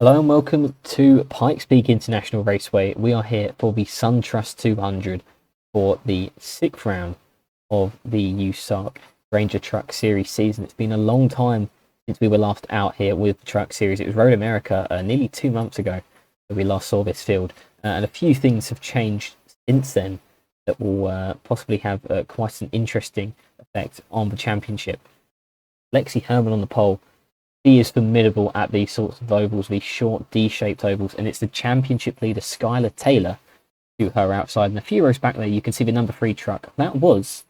Hello and welcome to Pikes Peak International Raceway. We are here for the SunTrust 200 for the 6th round of the USARC Grainger Truck Series season. It's been a long time since we were last out here with the Truck Series. It was Road America nearly 2 months ago that we last saw this field. And a few things have changed since then that will possibly have quite an interesting effect on the championship. Lexi Herman on the pole. She is formidable at these sorts of ovals, these short D-shaped ovals, and it's the championship leader Skylar Taylor to her outside. And a few rows back there, you can see the number 3 truck. That was,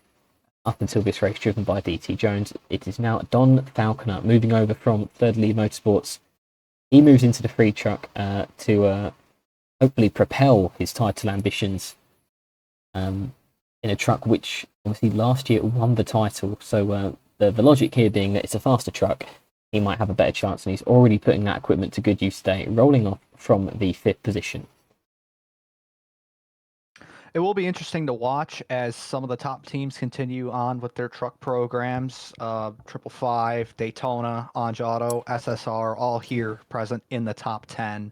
up until this race, driven by DT Jones. It is now Don Falconer moving over from Third Lead Motorsports. He moves into the 3 truck to hopefully propel his title ambitions in a truck which obviously last year won the title. So the logic here being that it's a faster truck, he might have a better chance, and he's already putting that equipment to good use today, rolling off from the 5th position. It will be interesting to watch as some of the top teams continue on with their truck programs. 555, Daytona, Anj Auto, SSR, all here present in the top 10.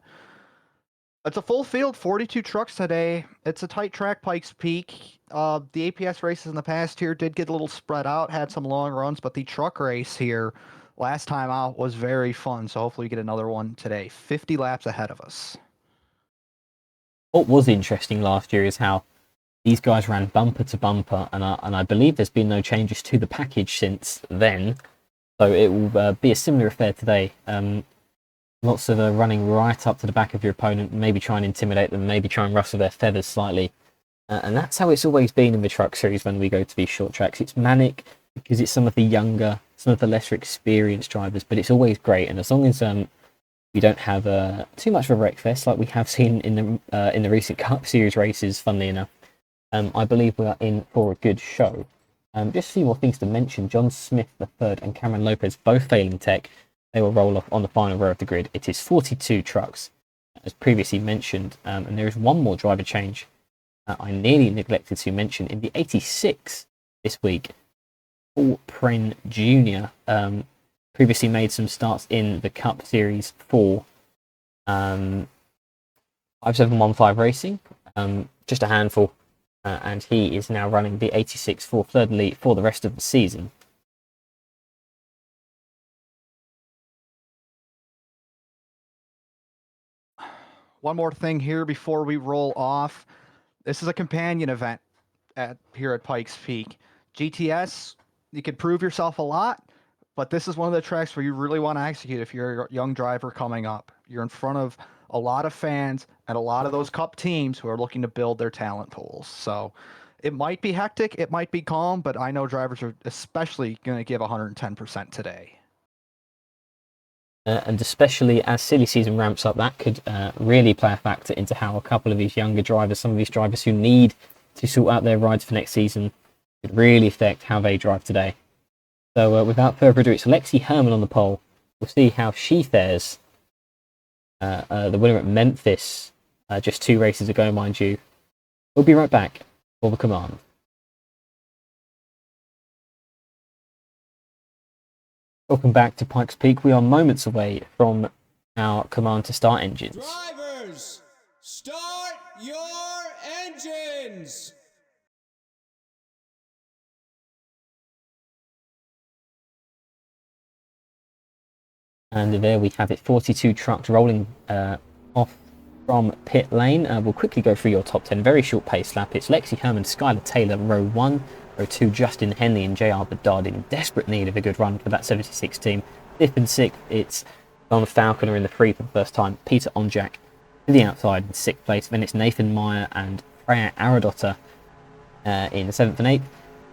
It's a full field, 42 trucks today. It's a tight track, Pikes Peak. The APS races in the past here did get a little spread out, had some long runs, but the truck race here last time out was very fun, so hopefully we get another one today. 50 laps ahead of us. What was interesting last year is how these guys ran bumper to bumper, and I believe there's been no changes to the package since then, so it will be a similar affair today. Lots of running right up to the back of your opponent, maybe try and intimidate them, maybe try and rustle their feathers slightly. And that's how it's always been in the truck series when we go to these short tracks. It's manic because it's some of the younger, some of the lesser experienced drivers, but it's always great. And as long as we don't have too much of a wreck fest like we have seen in the recent Cup Series races, funnily enough, I believe we are in for a good show. Just a few more things to mention. John Smith III and Cameron Lopez both failing tech. They will roll off on the final row of the grid. It is 42 trucks, as previously mentioned, and there is one more driver change I nearly neglected to mention. In the 86 this week, Paul Pren Jr. Previously made some starts in the Cup Series for 5715 Racing, just a handful, and he is now running the 86 for Third Lead for the rest of the season. One more thing here before we roll off. This is a companion event here at Pikes Peak. GTS, you can prove yourself a lot, but this is one of the tracks where you really want to execute if you're a young driver coming up. You're in front of a lot of fans and a lot of those Cup teams who are looking to build their talent pools. So it might be hectic, it might be calm, but I know drivers are especially going to give 110% today. And especially as silly season ramps up, that could really play a factor into how a couple of these younger drivers, some of these drivers who need to sort out their rides for next season, could really affect how they drive today. So without further ado, it's Lexi Herman on the pole. We'll see how she fares. The winner at Memphis just 2 races ago, mind you. We'll be right back for the command. Welcome back to Pikes Peak. We are moments away from our command to start engines. Drivers, start your engines! And there we have it, 42 trucks rolling off from pit lane. We'll quickly go through your top 10. Very short pace lap. It's Lexi Herman, Skylar Taylor, row 1. Row 2, Justin Henley and JR Bedard in desperate need of a good run for that 76 team. 5th and 6th, it's Don Falconer in the 3 for the first time. Peter Onjak to the outside in 6th place. Then it's Nathan Meyer and Freya Aradotta in the 7th and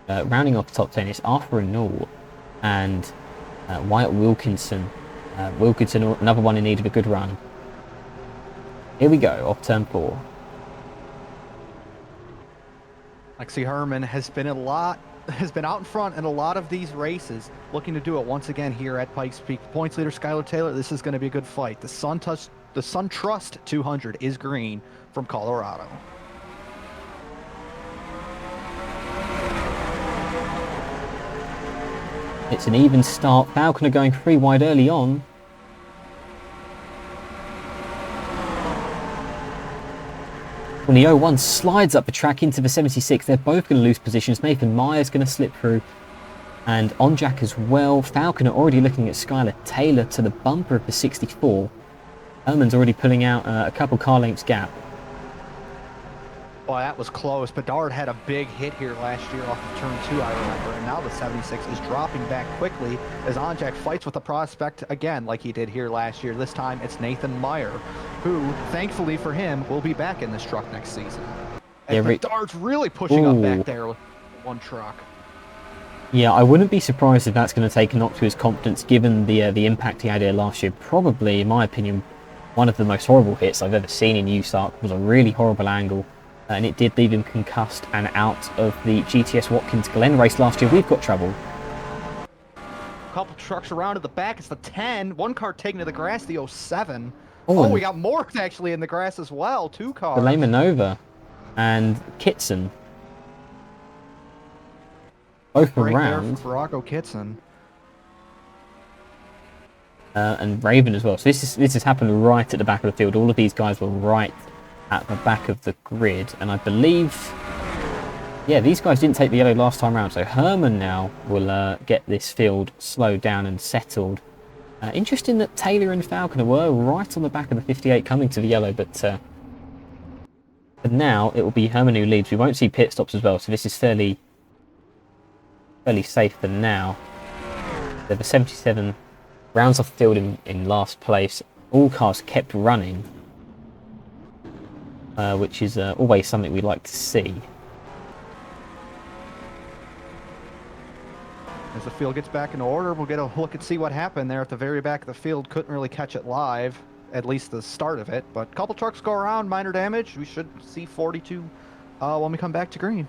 8th. Rounding off the top 10 is Arthur Newell and Wyatt Wilkinson. Wilkinson, another one in need of a good run. Here we go, off turn 4. Lexi Herman has been out in front in a lot of these races, looking to do it once again here at Pikes Peak. Points leader Skylar Taylor, this is going to be a good fight. The SunTrust 200 is green from Colorado. It's an even start. Falconer going 3 wide early on. When the 01 slides up the track into the 76, they're both going to lose positions. Nathan Meyer's going to slip through, and Onjak as well. Falconer already looking at Skylar Taylor to the bumper of the 64. Herman's already pulling out a couple car lengths gap. Boy, that was close. Bedard had a big hit here last year off of turn 2, I remember, and now the 76 is dropping back quickly as Onjak fights with the prospect again like he did here last year. This time it's Nathan Meyer, who, thankfully for him, will be back in this truck next season. And Bedard's really pushing up back there with one truck. Yeah, I wouldn't be surprised if that's going to take a knock to his confidence given the impact he had here last year. Probably, in my opinion, one of the most horrible hits I've ever seen in USARC. Was a really horrible angle. And it did leave him concussed and out of the GTS Watkins Glen race last year. We've got trouble. A couple trucks around at the back. It's the 10. One car taking to the grass, the 07. Oh, we got more actually in the grass as well. 2 cars. The Manova and Kitson. Both around. Virago Kitson. And Raven as well. So this has happened right at the back of the field. All of these guys were right at the back of the grid, and I believe, yeah, these guys didn't take the yellow last time round, so Herman now will get this field slowed down and settled. Interesting that Taylor and Falconer were right on the back of the 58 coming to the yellow, but now it will be Herman who leads. We won't see pit stops as well, so this is fairly safe for now. The 77 rounds off the field in last place. All cars kept running, which is always something we'd like to see. As the field gets back in order, we'll get a look and see what happened there at the very back of the field. Couldn't really catch it live, at least the start of it, but a couple trucks go around, minor damage. We should see 42 when we come back to green.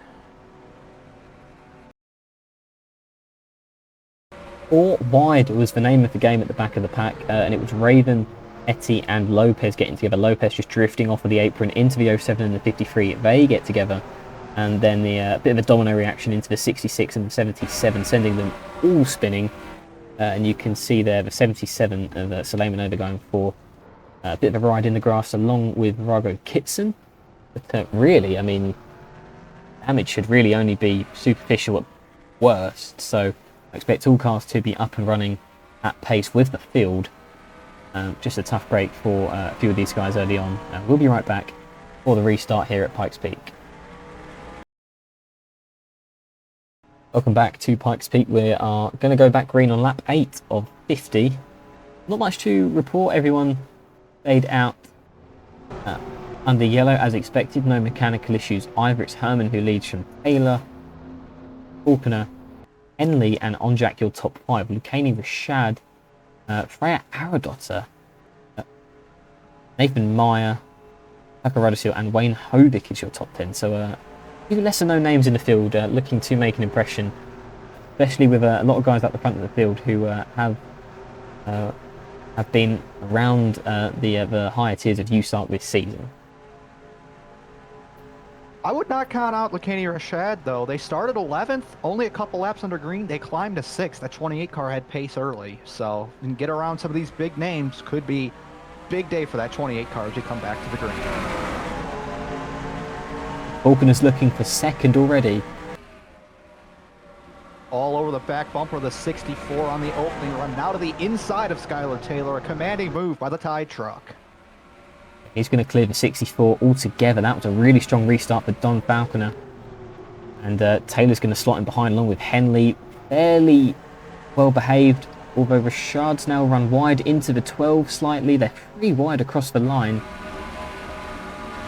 4 wide was the name of the game at the back of the pack, and it was Raven, Etty and Lopez getting together. Lopez just drifting off of the apron into the 07 and the 53. They get together, and then the bit of a domino reaction into the 66 and the 77, sending them all spinning. And you can see there the 77 of Manova going for a bit of a ride in the grass along with Virago Kitson. But really, I mean, damage should really only be superficial at worst, so I expect all cars to be up and running at pace with the field. Just a tough break for a few of these guys early on. We'll be right back for the restart here at Pikes Peak. Welcome back to Pikes Peak. We are going to go back green on lap 8 of 50. Not much to report. Everyone stayed out under yellow as expected. No mechanical issues either. It's Herman who leads from Taylor, Falconer, Henley and Onjak your top 5. Lucani Rashad, Freya Aradotta, Nathan Meyer, Tucker Rudderseal and Wayne Hovick is your top 10. So even lesser known names in the field looking to make an impression, especially with a lot of guys at the front of the field who have been around the higher tiers of USARC this season. I would not count out Lucani Rashad, though. They started 11th, only a couple laps under green. They climbed to 6th. That 28 car had pace early, so you can get around some of these big names. Could be big day for that 28 car as you come back to the green. Falconer's looking for second already. All over the back bumper of the 64 on the opening run. Now to the inside of Skylar Taylor. A commanding move by the Tide truck. He's going to clear the 64 altogether. That was a really strong restart for Don Falconer. And Taylor's going to slot in behind along with Henley. Fairly well behaved, although Rashad's now run wide into the 12 slightly. They're 3 wide across the line.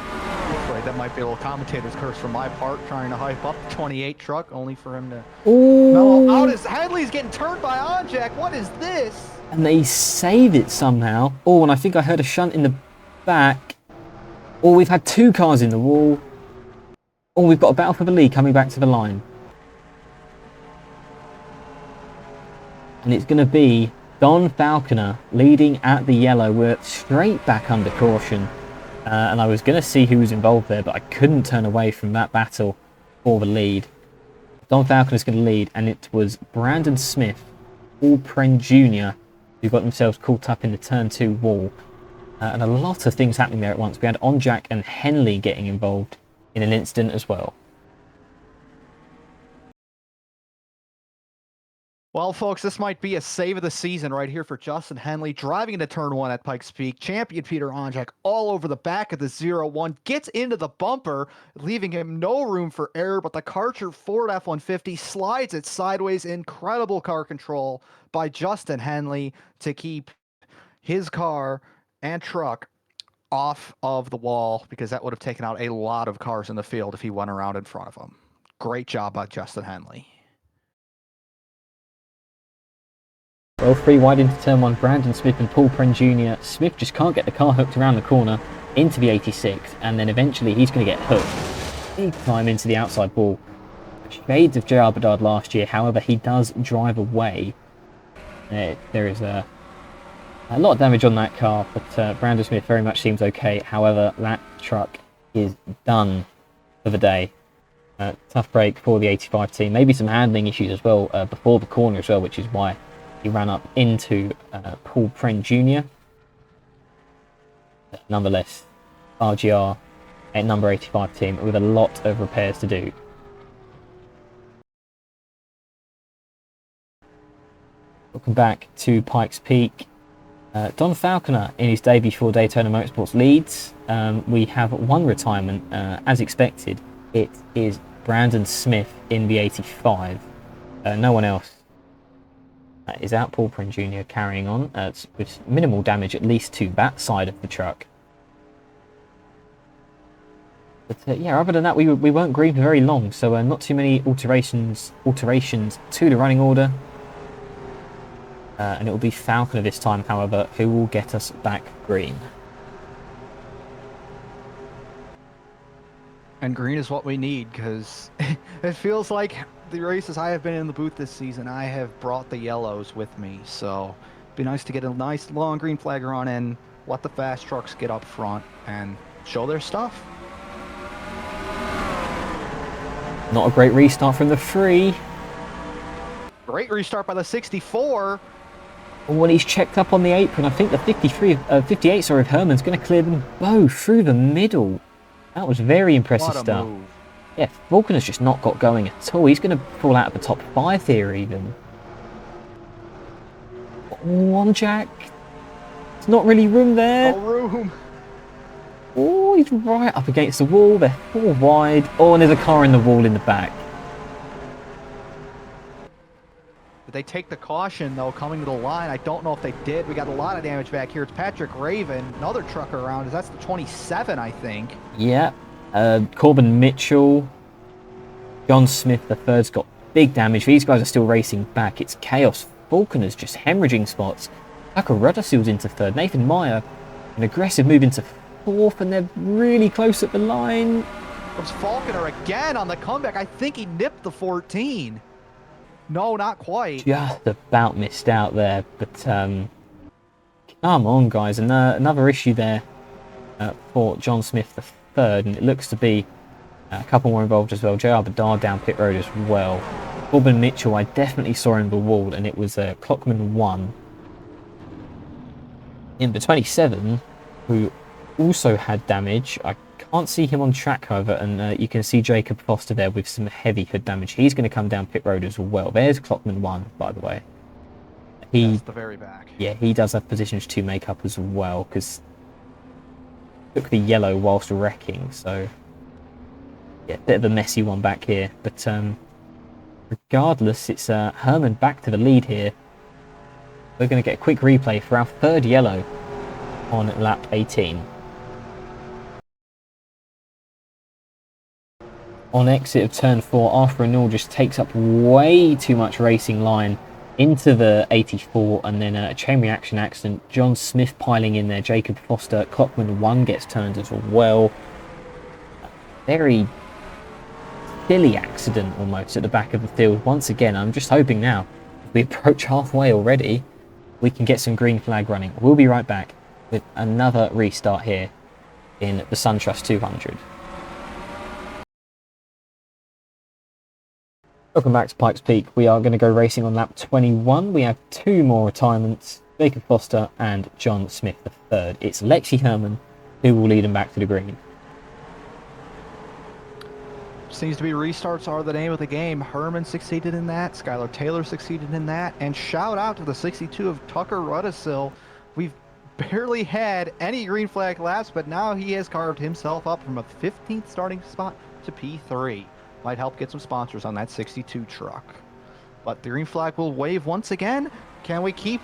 Afraid that might be a little commentator's curse from my part, trying to hype up the 28 truck, only for him to mellow out as Henley's getting turned by Onjak. What is this? And they save it somehow. Oh, and I think I heard a shunt in the back. Oh, we've had 2 cars in the wall. Oh, we've got a battle for the lead coming back to the line. And it's going to be Don Falconer leading at the yellow. We're straight back under caution. And I was going to see who was involved there, but I couldn't turn away from that battle for the lead. Don Falconer's going to lead, and it was Brandon Smith, Paul Pren Jr., who got themselves caught up in the turn 2 wall. and a lot of things happening there at once. We had Onjak and Henley getting involved in an incident as well. Well, folks, this might be a save of the season right here for Justin Henley, driving into turn 1 at Pikes Peak. Champion Peter Onjak all over the back of the 0-1, gets into the bumper, leaving him no room for error, but the Karcher Ford F-150 slides it sideways. Incredible car control by Justin Henley to keep his car and truck off of the wall, because that would have taken out a lot of cars in the field if he went around in front of him. Great job by Justin Henley. Well, 3 wide into turn 1, Brandon Smith and Paul Pren Jr. Smith just can't get the car hooked around the corner into the 86, and then eventually he's going to get hooked big time into the outside wall. Shades of J.R. Bedard last year, however, he does drive away. There is a lot of damage on that car, but Brandon Smith very much seems okay. However, that truck is done for the day. Tough break for the 85 team. Maybe some handling issues as well before the corner as well, which is why he ran up into Paul Pren Jr. Nonetheless, RGR at number 85 team with a lot of repairs to do. Welcome back to Pikes Peak. Don Falconer in his debut for Daytona Motorsports leads. We have one retirement, as expected. It is Brandon Smith in the 85. No one else is out. Paul Pren Jr. carrying on with minimal damage, at least to that side of the truck. But yeah, other than that, we weren't green for very long, so not too many alterations to the running order. And it will be Falconer this time, however, who will get us back green. And green is what we need, because it feels like the races I have been in the booth this season, I have brought the yellows with me. So it'd be nice to get a nice long green flag run and let the fast trucks get up front and show their stuff. Not a great restart from the 3. Great restart by the 64. When he's checked up on the apron, I think the 58 of Herman's going to clear them both through the middle. That was very impressive stuff. Move. Yeah, Falconer's just not got going at all. He's going to fall out of the top 5 here even. One Jack. There's not really room there. No room. Oh, he's right up against the wall. They're 4 wide. Oh, and there's a car in the wall in the back. Did they take the caution, though, coming to the line? I don't know if they did. We got a lot of damage back here. It's Patrick Raven, another trucker around. That's the 27, I think. Yeah. Corbin Mitchell. John Smith, the third's got big damage. These guys are still racing back. It's chaos. Falconer's just hemorrhaging spots. Tucker Rudderseal's into 3rd. Nathan Meyer, an aggressive move into 4th, and they're really close at the line. It was Falconer again on the comeback. I think he nipped the 14. No, not quite. Just about missed out there, but come on, guys. And another issue there for John Smith the third, and it looks to be a couple more involved as well. J.R. Bedard down pit road as well. Corbin Mitchell, I definitely saw in the wall, and it was Clockman 1. In the 27, who also had damage. I can't see him on track, however, and you can see Jacob Foster there with some heavy hood damage. He's going to come down pit road as well. There's Clockman 1, by the way. That's the very back. Yeah, he does have positions to make up as well, because took the yellow whilst wrecking, so yeah, bit of a messy one back here. But regardless, it's Herman back to the lead here. We're going to get a quick replay for our 3rd yellow on lap 18. On exit of turn 4, Arthur Renewal just takes up way too much racing line into the 84, and then a chain reaction accident. John Smith piling in there, Jacob Foster, Clockman 1 gets turned as well. Very silly accident almost at the back of the field. Once again, I'm just hoping now, if we approach halfway already, we can get some green flag running. We'll be right back with another restart here in the SunTrust 200. Welcome back to Pikes Peak. We are going to go racing on lap 21. We have 2 more retirements Jacob Foster and John Smith III. It's Lexi Herman who will lead them back to the green. Seems to be restarts are the name of the game. Herman succeeded in that. Skylar Taylor succeeded in that. And shout out to the 62 of Tucker Rudisil. We've barely had any green flag laps, but now he has carved himself up from a 15th starting spot to P3. Might help get some sponsors on that 62 truck. But the green flag will wave once again. Can we keep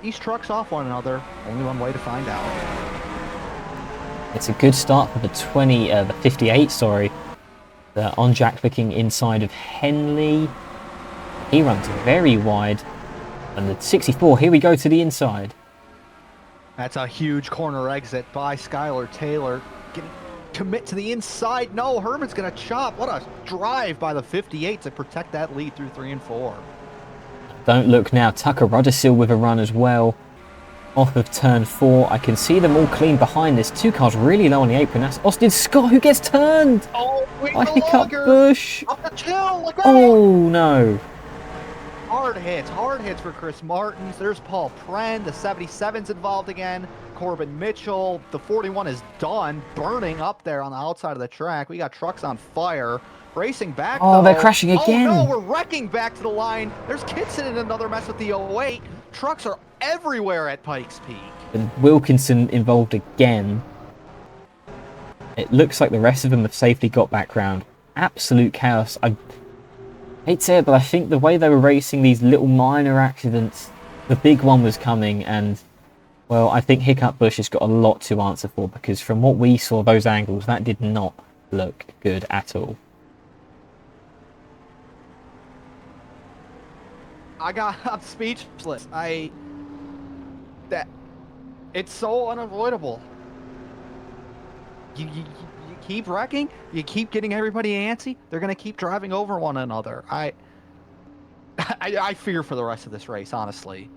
these trucks off one another? Only one way to find out. It's a good start for the 58, sorry. On Jack looking inside of Henley. He runs very wide. And the 64, here we go to the inside. That's a huge corner exit by Skylar Taylor. Commit to the inside. No, Herman's going to chop. What a drive by the 58 to protect that lead through 3 and 4. Don't look now. Tucker Rudisil with a run as well. Off of turn 4. I can see them all clean behind this. 2 cars really low on the apron. That's Austin Scott who gets turned. Oh, by Hiccup Bush. Up the hill. Look oh, no. Hard hits for Chris Martins. There's Paul Pren. The 77's involved again. Corbin Mitchell. The 41 is done, burning up there on the outside of the track. We got trucks on fire. Racing back, oh, though. They're crashing again. Oh, no, we're wrecking back to the line. There's Kitson in another mess with the 08. Trucks are everywhere at Pikes Peak. And Wilkinson involved again. It looks like the rest of them have safely got back round. Absolute chaos. I hate to say it, but I think the way they were racing these little minor accidents, the big one was coming, and, well, I think Hiccup Bush has got a lot to answer for, because from what we saw, those angles, that did not look good at all. I'm speechless. It's so unavoidable. You keep wrecking, you keep getting everybody antsy, they're going to keep driving over one another. I fear for the rest of this race, honestly.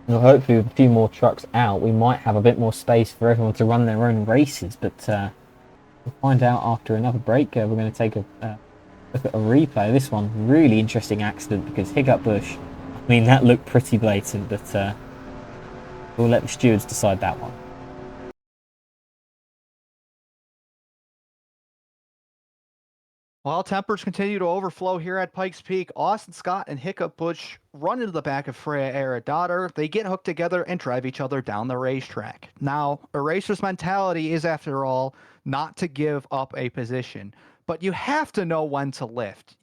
Well, hopefully with a few more trucks out, we might have a bit more space for everyone to run their own races, but we'll find out after another break. We're going to take a look at a replay of this one. Really interesting accident, because Hiccup Bush, I mean, that looked pretty blatant, but we'll let the stewards decide that one. While tempers continue to overflow here at Pikes Peak, Austin Scott and Hiccup Bush run into the back of Freya Aradadar. They get hooked together and drive each other down the racetrack. Now, a racer's mentality is, after all, not to give up a position, but you have to know when to lift.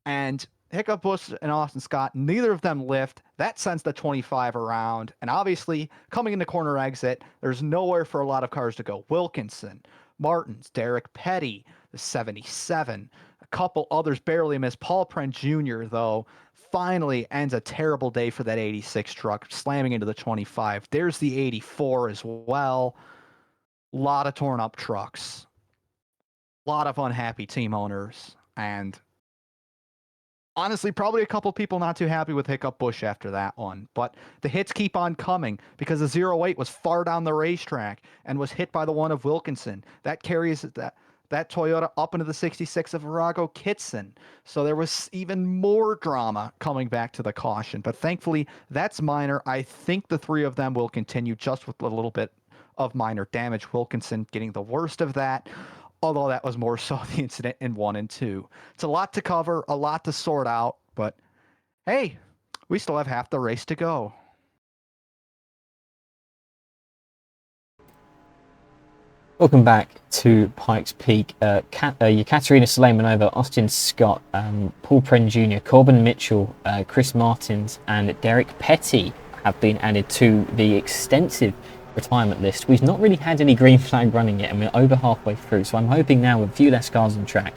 And Hiccup Bush and Austin Scott, neither of them lift. That sends the 25 around. And obviously, coming in the corner exit, there's nowhere for a lot of cars to go. Wilkinson, Martins, Derek Petty, the 77, a couple others barely missed. Paul Pren Jr., though, finally ends a terrible day for that 86 truck, slamming into the 25. There's the 84 as well. A lot of torn up trucks. A lot of unhappy team owners. And honestly, probably a couple people not too happy with Hiccup Bush after that one. But the hits keep on coming, because the 08 was far down the racetrack and was hit by the one of Wilkinson. That carries that Toyota up into the 66 of Virago Kitson. So there was even more drama coming back to the caution. But thankfully, that's minor. I think the 3 of them will continue, just with a little bit of minor damage. Wilkinson getting the worst of that, although that was more so the incident in 1 and 2. It's a lot to cover, a lot to sort out, but hey, we still have half the race to go. Welcome back to Pikes Peak. Katerina Suleimanova, Austin Scott, Paul Pren Jr., Corbin Mitchell, Chris Martins, and Derek Petty have been added to the extensive retirement list. We've not really had any green flag running yet, and we're over halfway through, so I'm hoping now, with a few less cars on track,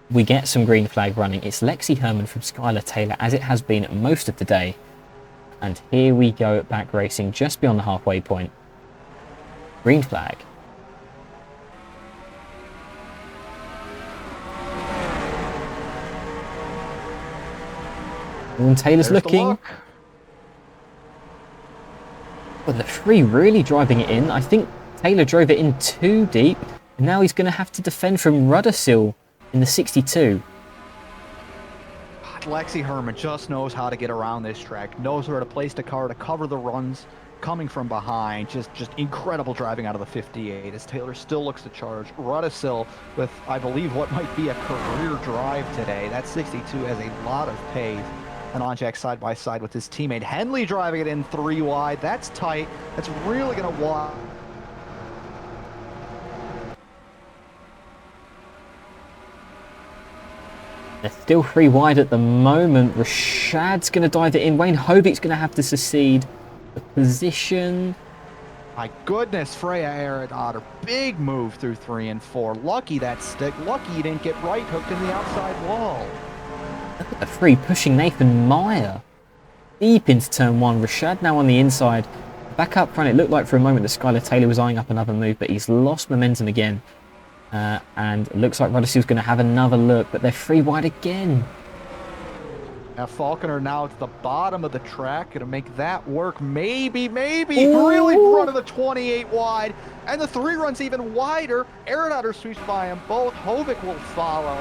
we get some green flag running. It's Lexi Herman from Skylar Taylor, as it has been most of the day. And here we go, back racing just beyond the halfway point. Green flag. And Taylor's looking. Well, the 3 really driving it in. I think Taylor drove it in too deep, and now he's going to have to defend from Rudisil in the 62. Lexi Herman just knows how to get around this track, knows where to place the car to cover the runs coming from behind. Just incredible driving out of the 58 as Taylor still looks to charge. Rudisil with, I believe, what might be a career drive today. That 62 has a lot of pace. And Onjak side by side with his teammate Henley driving it in 3 wide. That's tight. That's really going to walk. They're still 3 wide at the moment. Rashad's going to dive it in. Wayne Hobick's going to have to secede the position. My goodness, Freya Aerodotter. Big move through 3 and 4. Lucky that stick. Lucky he didn't get right hooked in the outside wall. Look at the 3 pushing Nathan Meyer deep into turn 1. Rashad now on the inside. Back up front, it looked like for a moment that Skylar Taylor was eyeing up another move, but he's lost momentum again. And it looks like Rudisil's going to have another look, but they're 3 wide again. Now Falconer now at the bottom of the track, going to make that work. Maybe, really front of the 28 wide. And the 3 runs even wider. Aerodotter sweeps by them both. Hovick will follow.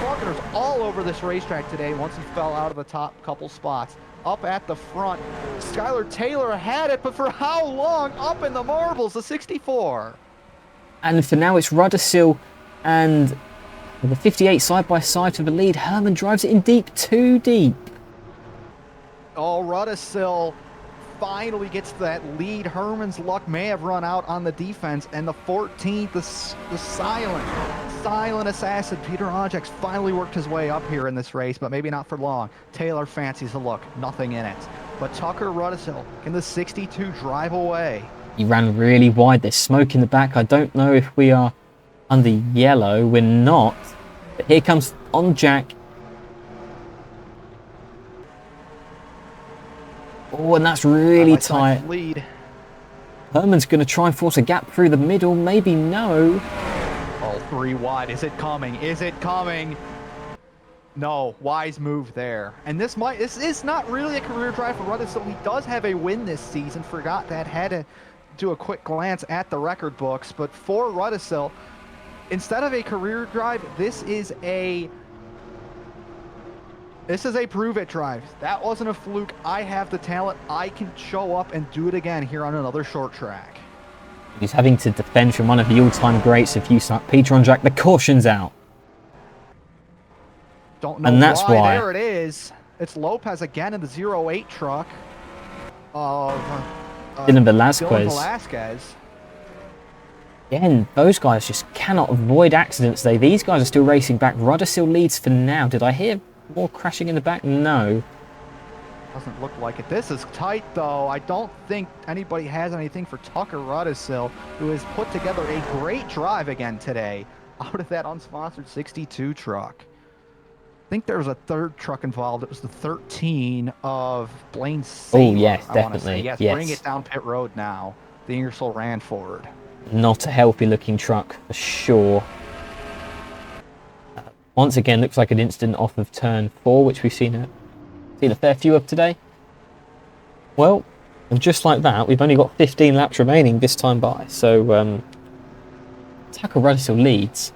Falconer's all over this racetrack today once he fell out of the top couple spots. Up at the front, Skylar Taylor had it, but for how long? Up in the marbles, the 64. And for now, it's Rudisil and the 58 side by side for the lead. Herman drives it in deep, too deep. Oh, Rudisil finally gets that lead. Herman's luck may have run out on the defense, and the 14th, the silent assassin, Peter Onjak's finally worked his way up here in this race, but maybe not for long. Taylor fancies the look, nothing in it. But Tucker Rudisil, can the 62 drive away? He ran really wide. There's smoke in the back. I don't know if we are under yellow. We're not. But here comes Onjak. Oh, and that's really tight. Lead. Herman's going to try and force a gap through the middle. Maybe no. Oh, 3 wide. Is it coming? Is it coming? No, wise move there. And this is not really a career drive for Rudisil. He does have a win this season. Forgot that. Had to do a quick glance at the record books. But for Rudisil, instead of a career drive, this is a prove it drive. That wasn't a fluke. I have the talent. I can show up and do it again here on another short track. He's having to defend from one of the all-time greats of USARC, Peter Onjak. The caution's out. Don't know and that's why. There it is. It's Lopez again in the 08 truck of Dylan Velasquez. Again, those guys just cannot avoid accidents. These guys are still racing back. Rudisil leads for now. Did I hear more crashing in the back? No. Doesn't look like it. This is tight, though. I don't think anybody has anything for Tucker Rudisil, who has put together a great drive again today out of that unsponsored 62 truck. I think there was a 3rd truck involved. It was the 13 of Blaine Saylor. Oh, yes, definitely. Yes, yes. Bring it down pit road now. The Ingersoll forward. Not a healthy-looking truck, for sure. Once again, looks like an incident off of turn 4, which we've seen a fair few of today. Well, and just like that, we've only got 15 laps remaining this time by. So, Tucker Rudisil leads.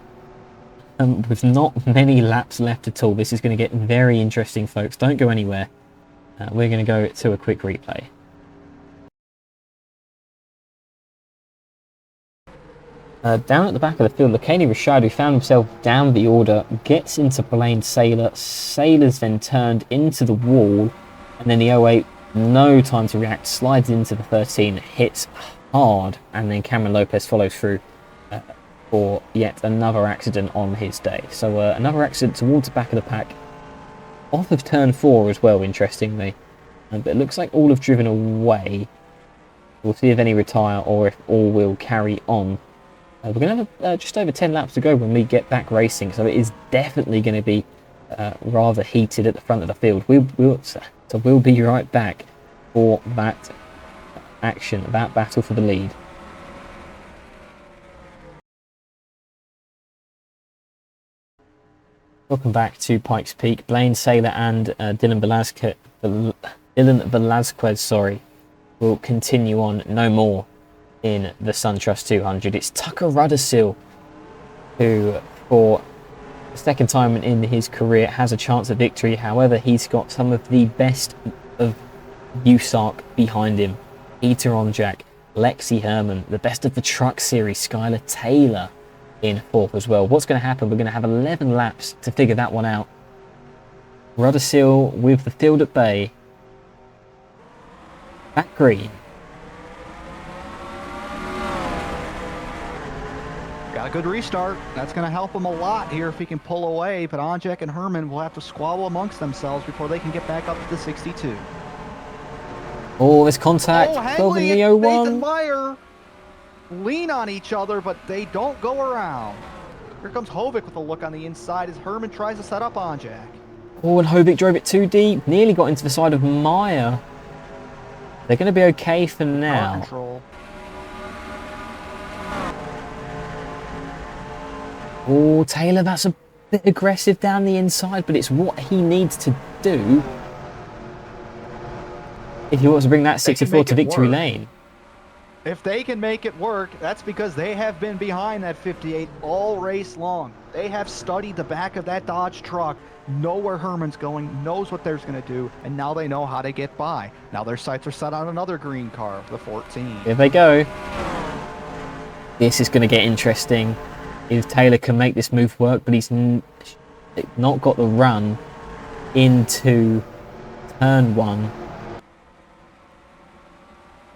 With not many laps left at all. This is going to get very interesting, folks. Don't go anywhere. We're going to go to a quick replay. Down at the back of the field, Lakani Rashad, who found himself down the order, gets into Blaine Saylor. Saylor's then turned into the wall, and then the 08, no time to react, slides into the 13, hits hard, and then Cameron Lopez follows through for yet another accident on his day. So another accident towards the back of the pack, off of turn 4 as well, interestingly. But it looks like all have driven away. We'll see if any retire or if all will carry on. We're going to have just over 10 laps to go when we get back racing, so it is definitely going to be rather heated at the front of the field. We'll be right back for that action, that battle for the lead. Welcome back to Pikes Peak. Blaine Saylor and Dylan Velasquez, will continue on no more in the SunTrust 200. It's Tucker Rudisil who, for The second time in his career has a chance of victory. However, he's got some of the best of USARC behind him. Peter Onjak, Lexi Herman, the best of the truck series, Skylar Taylor in fourth as well. What's going to happen? We're going to have 11 laps to figure that one out. Ruddersill with the field at bay. Back green. Got a good restart. That's going to help him a lot here if he can pull away, but Onjek and Herman will have to squabble amongst themselves before they can get back up to the 62. Oh, there's contact. Hanley the and 01. Nathan Meyer lean on each other, but they don't go around. Here comes Hovik with a look on the inside as Herman tries to set up Onjak. Oh, and Hovik drove it too deep. Nearly got into the side of Meyer. They're going to be okay for now. Control. Oh, Taylor, that's a bit aggressive down the inside, but it's what he needs to do if he wants to bring that 64 to victory lane. If they can make it work, that's because they have been behind that 58 all race long. They have studied the back of that Dodge truck, know where Herman's going, knows what they're going to do, and now they know how to get by. Now their sights are set on another green car, the 14. Here they go. This is going to get interesting. If Taylor can make this move work, but he's not got the run into turn one.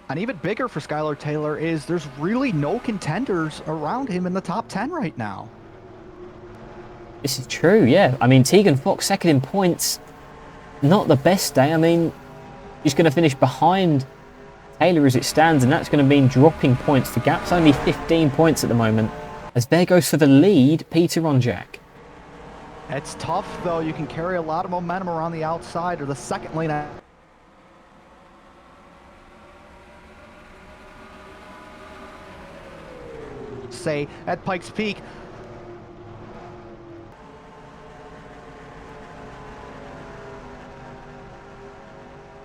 And even bigger for Skylar Taylor is there's really no contenders around him in the top 10 right now. This is true, yeah. I mean, Tegan Fox second in points. Not the best day. I mean, he's going to finish behind Taylor as it stands, and that's going to mean dropping points. The gap's only 15 points at the moment. As there goes for the lead, Peter Onjak. It's tough, though. You can carry a lot of momentum around the outside or the second lane. Say at Pikes Peak.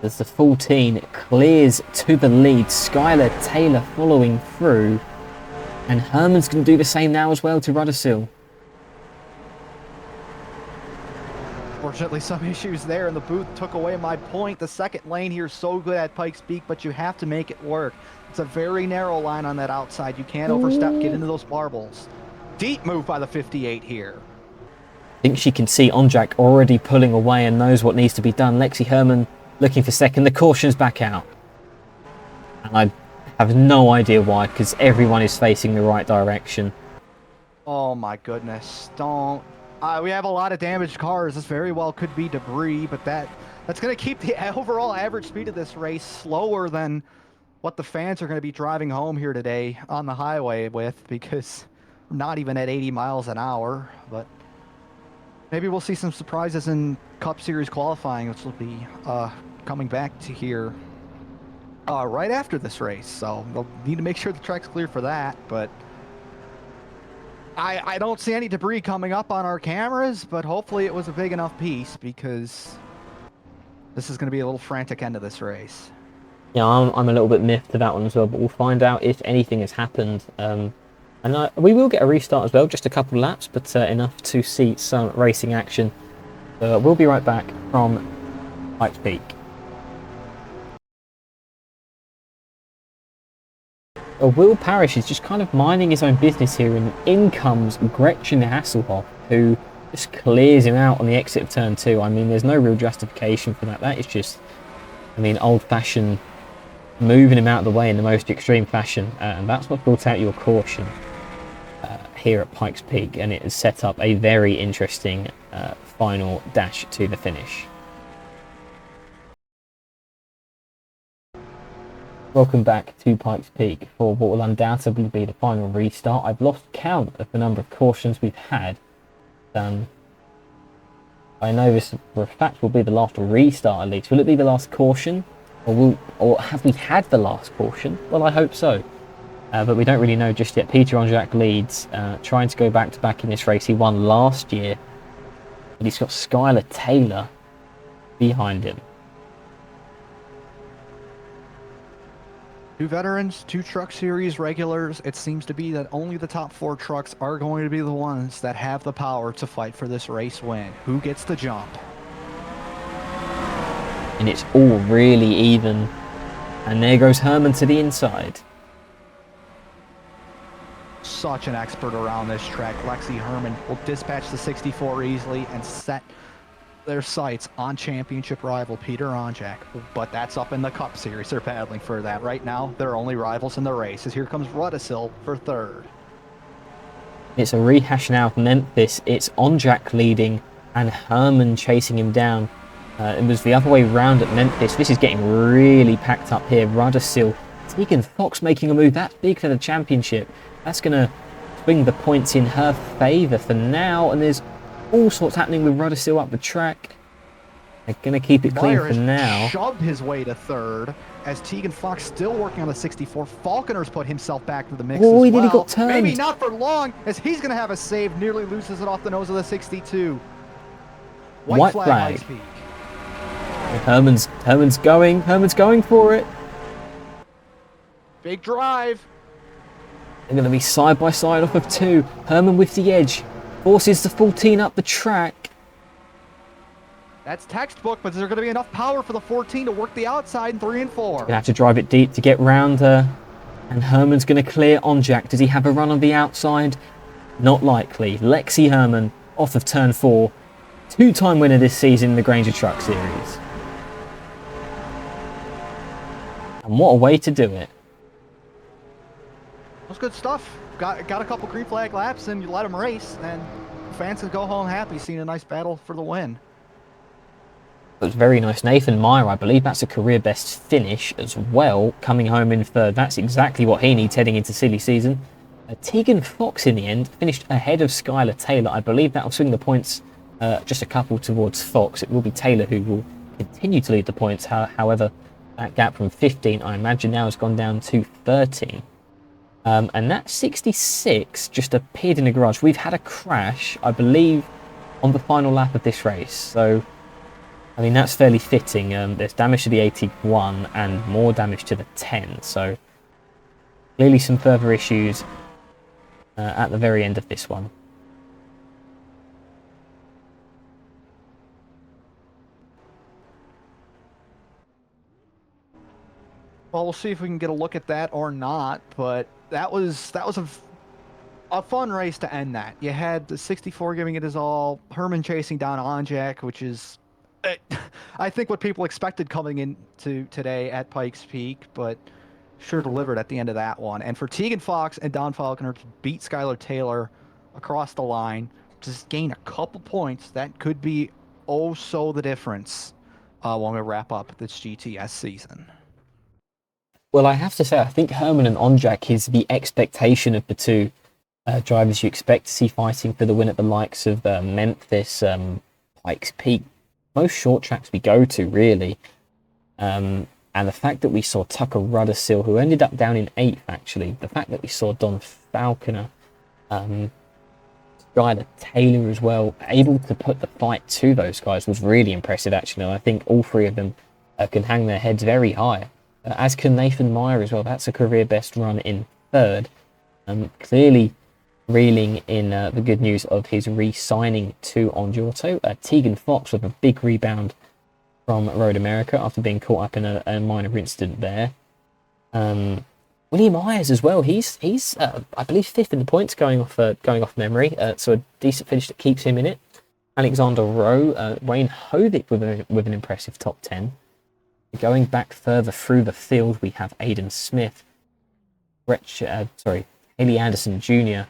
As the 14 clears to the lead, Skylar Taylor following through. And Herman's going to do the same now as well to Ruddersill. Fortunately, some issues there, and the booth took away my point. The second lane here is so good at Pikes Peak, but you have to make it work. It's a very narrow line on that outside. You can't overstep, get into those marbles. Deep move by the 58 here. I think she can see Onjak already pulling away and knows what needs to be done. Lexi Herman looking for second. The caution's back out. And I have no idea why, because everyone is facing the right direction. Oh my goodness. Don't. We have a lot of damaged cars. This very well could be debris, but that's going to keep the overall average speed of this race slower than what the fans are going to be driving home here today on the highway with, because we're not even at 80 miles an hour. But maybe we'll see some surprises in Cup Series qualifying, which will be coming back to here right after this race. So they'll need to make sure the track's clear for that, but I don't see any debris coming up on our cameras, but hopefully it was a big enough piece, because this is going to be a little frantic end of this race. Yeah, I'm a little bit miffed to that one as well, but we'll find out if anything has happened. And we will get a restart as well, just a couple laps, but enough to see some racing action. We'll be right back from Pikes Peak. Will Parrish is just kind of minding his own business here, and in comes Gretchen Hasselhoff, who just clears him out on the exit of turn 2. I mean, there's no real justification for that. That is just, I mean, old-fashioned moving him out of the way in the most extreme fashion, and that's what brought out your caution here at Pikes Peak, and it has set up a very interesting final dash to the finish. Welcome back to Pikes Peak for what will undoubtedly be the final restart. I've lost count of the number of cautions we've had. I know this for a fact will be the last restart at least. Will it be the last caution? Or have we had the last caution? Well, I hope so. But we don't really know just yet. Peter Onjak leads, trying to go back to back in this race. He won last year. But he's got Skylar Taylor behind him. 2 veterans, 2 Truck Series regulars. It seems to be that only the top 4 trucks are going to be the ones that have the power to fight for this race win. Who gets the jump? And it's all really even. And there goes Herman to the inside. Such an expert around this track. Lexi Herman will dispatch the 64 easily and set their sights on championship rival Peter Onjak. But that's up in the Cup Series. They're battling for that. Right now, they're only rivals in the race. As here comes Rudisil for third. It's a rehash now of Memphis. It's Onjak leading and Herman chasing him down. It was the other way round at Memphis. This is getting really packed up here. Rudisil, Tegan Fox making a move. That's big for the championship. That's going to swing the points in her favour for now. And there's all sorts happening with Rudisil up the track. They're going to keep it clean for now. Shoved his way to third as Tegan Fox still working on the 64. Falconer's put himself back to the mix Oh, as he well. nearly got turned. Maybe not for long as he's going to have a save. Nearly loses it off the nose of the 62. White flag. Pikes Peak. Herman's going for it. Big drive. They're going to be side by side off of 2. Herman with the edge. Forces the 14 up the track. That's textbook, but is there going to be enough power for the 14 to work the outside in 3 and 4? Going to have to drive it deep to get round her. And Herman's going to clear Onjak. Does he have a run on the outside? Not likely. Lexi Herman off of turn 4. 2-time winner this season in the Grainger Truck Series. And what a way to do it. That's good stuff. Got a couple green flag laps and you let them race, and fans can go home happy seeing a nice battle for the win. It was very nice. Nathan Meyer, I believe that's a career best finish as well, coming home in third. That's exactly what he needs heading into silly season. Tegan Fox in the end finished ahead of Skylar Taylor. I believe that will swing the points just a couple towards Fox. It will be Taylor who will continue to lead the points. However, that gap from 15, I imagine now has gone down to 13. And that 66 just appeared in the garage. We've had a crash, I believe, on the final lap of this race. So, I mean, that's fairly fitting. There's damage to the 81 and more damage to the 10. So, clearly some further issues at the very end of this one. Well, we'll see if we can get a look at that or not, but that was a fun race to end that. You had the 64 giving it his all, Herman chasing down Onjak, which is, I think, what people expected coming into today at Pikes Peak, but sure delivered at the end of that one. And for Tegan Fox and Don Falconer to beat Skylar Taylor across the line, just gain a couple points, that could be oh so the difference when we wrap up this GTS season. Well, I have to say, I think Herman and Onjak is the expectation of the two drivers you expect to see fighting for the win at the likes of Memphis, Pikes Peak, most short tracks we go to, really. And the fact that we saw Tucker Rudisil, who ended up down in 8th, actually, the fact that we saw Don Falconer, Skylar Taylor as well, able to put the fight to those guys was really impressive, actually. And I think all 3 of them can hang their heads very high. As can Nathan Meyer as well. That's a career best run in 3rd. Clearly reeling in the good news of his re-signing to Onjorto. Tegan Fox with a big rebound from Road America after being caught up in a minor incident there. William Myers as well. He's I believe 5th in the points going off memory. So a decent finish that keeps him in it. Alexander Rowe, Wayne Hovick with an impressive top 10. Going back further through the field, we have Aidan Smith, Haley Anderson Jr.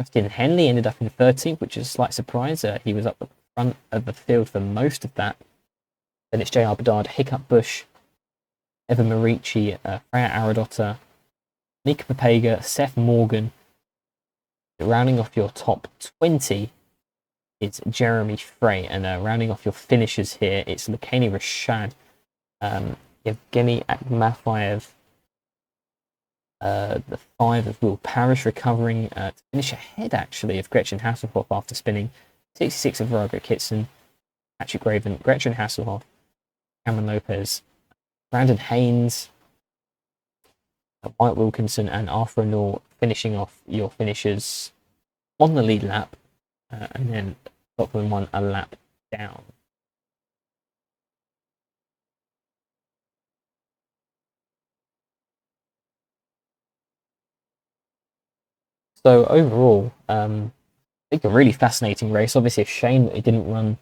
Justin Henley ended up in 13th, which is a slight surprise. He was up the front of the field for most of that. Then it's J.R. Bedard, Hiccup Bush, Evan Marici, Freya Aradotta, Nick Papega, Seth Morgan. Rounding off your top 20 is Jeremy Frey, and rounding off your finishers here, it's Lekani Rashad, Evgeny Akhmafayev, the 5 of Will Parrish recovering to finish ahead, actually, of Gretchen Hasselhoff after spinning. 66 of Virago Kitson, Patrick Raven, Gretchen Hasselhoff, Cameron Lopez, Brandon Haynes, Mike Wilkinson and Arthur Nor finishing off your finishers on the lead lap, and then Lachlan won a lap down. So overall, I think a really fascinating race. Obviously, a shame that it didn't run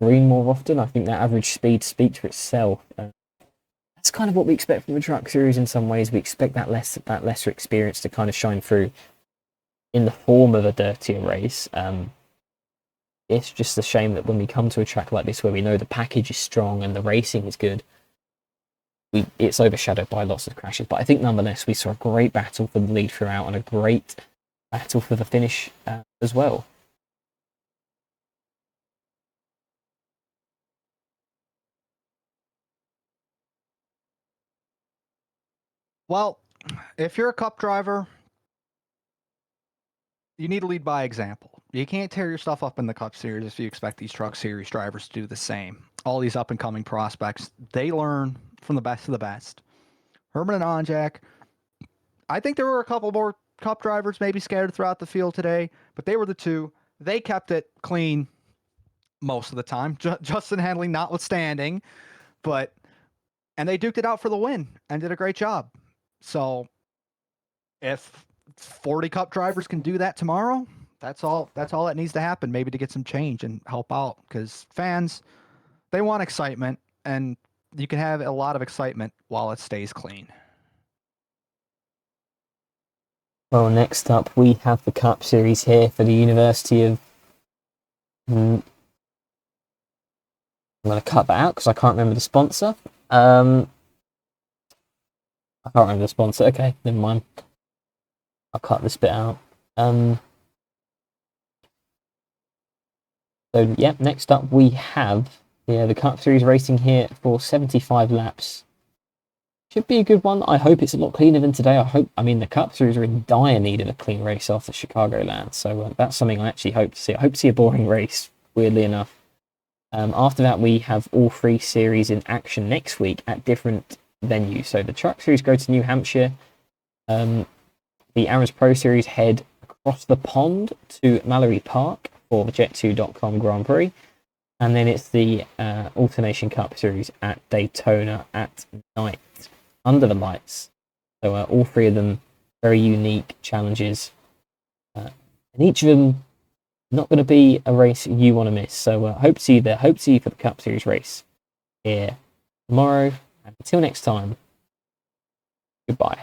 green more often. I think that average speed speaks for itself. That's kind of what we expect from the truck series in some ways. We expect that lesser experience to kind of shine through in the form of a dirtier race. It's just a shame that when we come to a track like this where we know the package is strong and the racing is good, it's overshadowed by lots of crashes. But I think nonetheless we saw a great battle for the lead throughout and a great battle for the finish as well. Well, if you're a Cup driver, you need to lead by example. You can't tear your stuff up in the Cup Series if you expect these Truck Series drivers to do the same. All these up-and-coming prospects, they learn from the best of the best. Herman and Onjak, I think there were a couple more Cup drivers maybe scattered throughout the field today, but they were the two. They kept it clean most of the time, Justin Henley notwithstanding, and they duked it out for the win and did a great job. So if 40 Cup drivers can do that tomorrow, that's all that needs to happen, maybe to get some change and help out, because fans, they want excitement, and you can have a lot of excitement while it stays clean. Well, next up we have the Cup Series here for the University of... I'm going to cut that out because I can't remember the sponsor. I can't remember the sponsor. Okay, never mind. I'll cut this bit out. So, yeah, next up we have the Cup Series racing here for 75 laps. Should be a good one. I hope it's a lot cleaner than today. I mean, the Cup Series are in dire need of a clean race after Chicagoland. So that's something I actually hope to see. I hope to see a boring race, weirdly enough. After that, we have all three series in action next week at different venues. So the Truck Series go to New Hampshire. The Aaron's Pro Series head across the pond to Mallory Park for the Jet2.com Grand Prix. And then it's the Alternation Cup Series at Daytona at night, under the lights. So all three of them, very unique challenges. And each of them not going to be a race you want to miss. So hope to see you there. Hope to see you for the Cup Series race here tomorrow. And until next time, goodbye.